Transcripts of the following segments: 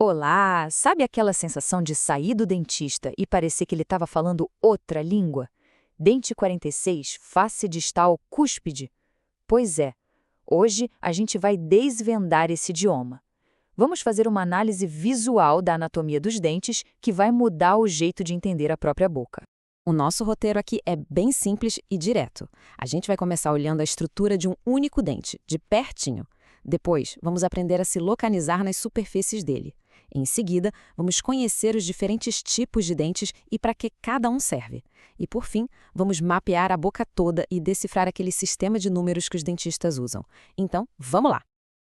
Olá! Sabe aquela sensação de sair do dentista e parecer que ele estava falando outra língua? Dente 46, face distal, cúspide. Pois é, hoje a gente vai desvendar esse idioma. Vamos fazer uma análise visual da anatomia dos dentes que vai mudar o jeito de entender a própria boca. O nosso roteiro aqui é bem simples e direto. A gente vai começar olhando a estrutura de um único dente, de pertinho. Depois, vamos aprender a se localizar nas superfícies dele. Em seguida, vamos conhecer os diferentes tipos de dentes e para que cada um serve. E, por fim, vamos mapear a boca toda e decifrar aquele sistema de números que os dentistas usam. Então, vamos lá!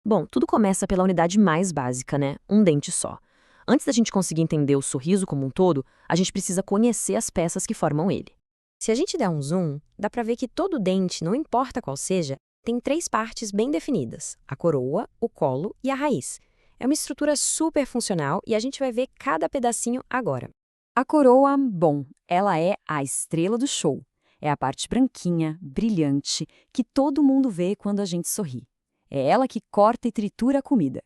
Bom, tudo começa pela unidade mais básica, né? Um dente só. Antes da gente conseguir entender o sorriso como um todo, a gente precisa conhecer as peças que formam ele. Se a gente der um zoom, dá pra ver que todo dente, não importa qual seja, tem três partes bem definidas: a coroa, o colo e a raiz. É uma estrutura super funcional e a gente vai ver cada pedacinho agora. A coroa, bom, ela é a estrela do show. É a parte branquinha, brilhante, que todo mundo vê quando a gente sorri. É ela que corta e tritura a comida.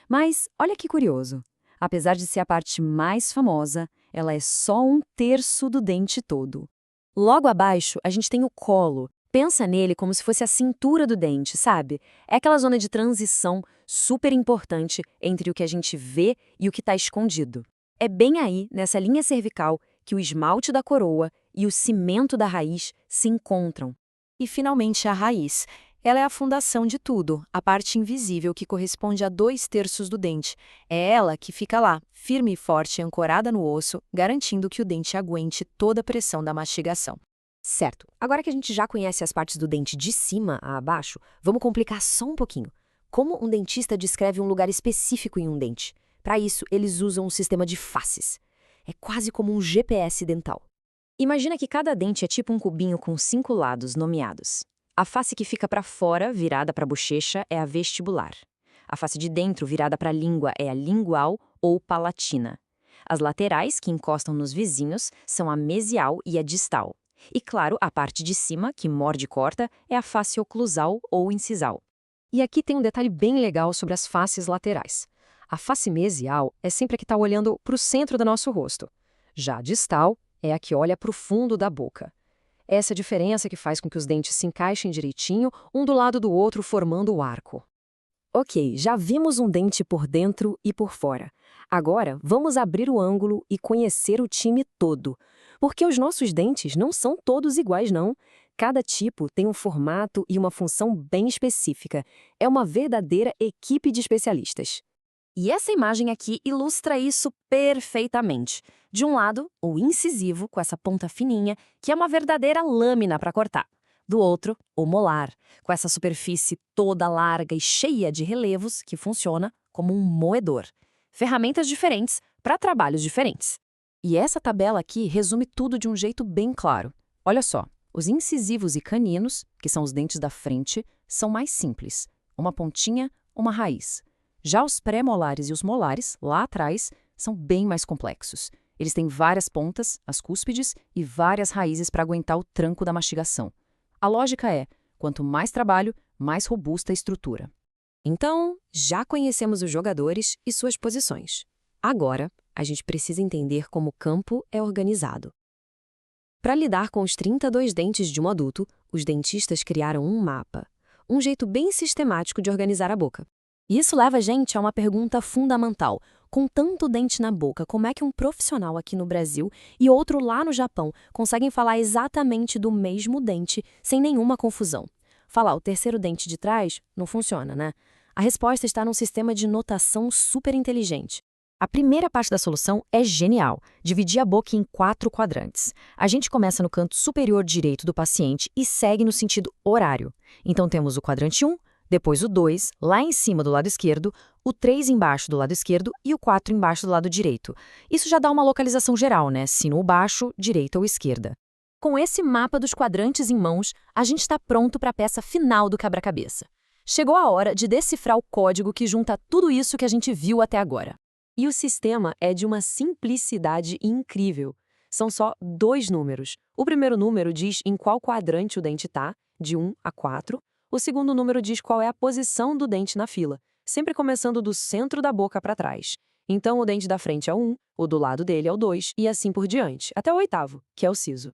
Mas olha que curioso. Apesar de ser a parte mais famosa, ela é só um terço do dente todo. Logo abaixo, a gente tem o colo. Pensa nele como se fosse a cintura do dente, sabe? É aquela zona de transição super importante entre o que a gente vê e o que está escondido. É bem aí, nessa linha cervical, que o esmalte da coroa e o cimento da raiz se encontram. E, finalmente, a raiz. Ela é a fundação de tudo, a parte invisível que corresponde a 2/3 do dente. É ela que fica lá, firme e forte, ancorada no osso, garantindo que o dente aguente toda a pressão da mastigação. Certo. Agora que a gente já conhece as partes do dente de cima a abaixo, vamos complicar só um pouquinho. Como um dentista descreve um lugar específico em um dente? Para isso, eles usam um sistema de faces. É quase como um GPS dental. Imagina que cada dente é tipo um cubinho com 5 lados nomeados. A face que fica para fora, virada para a bochecha, é a vestibular. A face de dentro, virada para a língua, é a lingual ou palatina. As laterais, que encostam nos vizinhos, são a mesial e a distal. E, claro, a parte de cima, que morde e corta, é a face oclusal ou incisal. E aqui tem um detalhe bem legal sobre as faces laterais. A face mesial é sempre a que está olhando para o centro do nosso rosto. Já a distal é a que olha para o fundo da boca. Essa é a diferença que faz com que os dentes se encaixem direitinho, um do lado do outro, formando o arco. Ok, já vimos um dente por dentro e por fora. Agora, vamos abrir o ângulo e conhecer o time todo. Porque os nossos dentes não são todos iguais, não. Cada tipo tem um formato e uma função bem específica. É uma verdadeira equipe de especialistas. E essa imagem aqui ilustra isso perfeitamente. De um lado, o incisivo, com essa ponta fininha, que é uma verdadeira lâmina para cortar. Do outro, o molar, com essa superfície toda larga e cheia de relevos, que funciona como um moedor. Ferramentas diferentes para trabalhos diferentes. E essa tabela aqui resume tudo de um jeito bem claro. Olha só, os incisivos e caninos, que são os dentes da frente, são mais simples. Uma pontinha, uma raiz. Já os pré-molares e os molares, lá atrás, são bem mais complexos. Eles têm várias pontas, as cúspides, e várias raízes para aguentar o tranco da mastigação. A lógica é, quanto mais trabalho, mais robusta a estrutura. Então, já conhecemos os jogadores e suas posições. Agora, a gente precisa entender como o campo é organizado. Para lidar com os 32 dentes de um adulto, os dentistas criaram um mapa, um jeito bem sistemático de organizar a boca. E isso leva a gente a uma pergunta fundamental. Com tanto dente na boca, como é que um profissional aqui no Brasil e outro lá no Japão conseguem falar exatamente do mesmo dente sem nenhuma confusão? Falar o terceiro dente de trás não funciona, né? A resposta está num sistema de notação super inteligente. A primeira parte da solução é genial, dividir a boca em 4 quadrantes. A gente começa no canto superior direito do paciente e segue no sentido horário. Então temos o quadrante 1, depois o 2, lá em cima do lado esquerdo, o 3 embaixo do lado esquerdo e o 4 embaixo do lado direito. Isso já dá uma localização geral, né? Sino ou baixo, direita ou esquerda. Com esse mapa dos quadrantes em mãos, a gente está pronto para a peça final do quebra-cabeça. Chegou a hora de decifrar o código que junta tudo isso que a gente viu até agora. E o sistema é de uma simplicidade incrível. São só 2 números. O primeiro número diz em qual quadrante o dente está, de 1 a 4. O segundo número diz qual é a posição do dente na fila, sempre começando do centro da boca para trás. Então, o dente da frente é o 1, o do lado dele é o 2, e assim por diante, até o oitavo, que é o siso.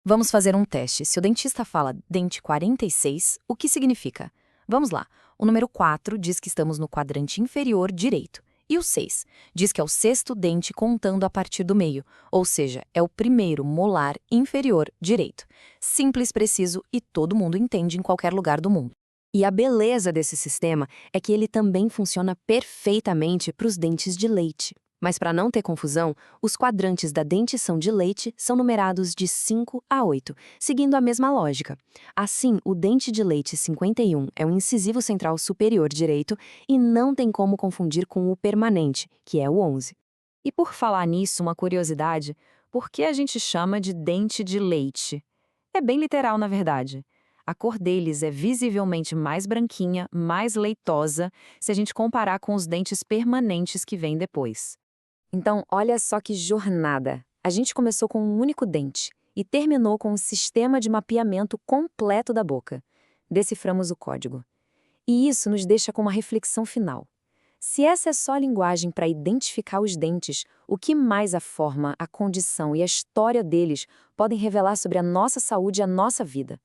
Vamos fazer um teste. Se o dentista fala dente 46, o que significa? Vamos lá. O número 4 diz que estamos no quadrante inferior direito. E o 6 diz que é o sexto dente contando a partir do meio, ou seja, é o primeiro molar inferior direito. Simples, preciso e todo mundo entende em qualquer lugar do mundo. E a beleza desse sistema é que ele também funciona perfeitamente para os dentes de leite. Mas para não ter confusão, os quadrantes da dentição de leite são numerados de 5 a 8, seguindo a mesma lógica. Assim, o dente de leite 51 é o incisivo central superior direito e não tem como confundir com o permanente, que é o 11. E por falar nisso, uma curiosidade, por que a gente chama de dente de leite? É bem literal, na verdade. A cor deles é visivelmente mais branquinha, mais leitosa, se a gente comparar com os dentes permanentes que vêm depois. Então, olha só que jornada. A gente começou com um único dente e terminou com um sistema de mapeamento completo da boca. Deciframos o código. E isso nos deixa com uma reflexão final. Se essa é só a linguagem para identificar os dentes, o que mais a forma, a condição e a história deles podem revelar sobre a nossa saúde e a nossa vida?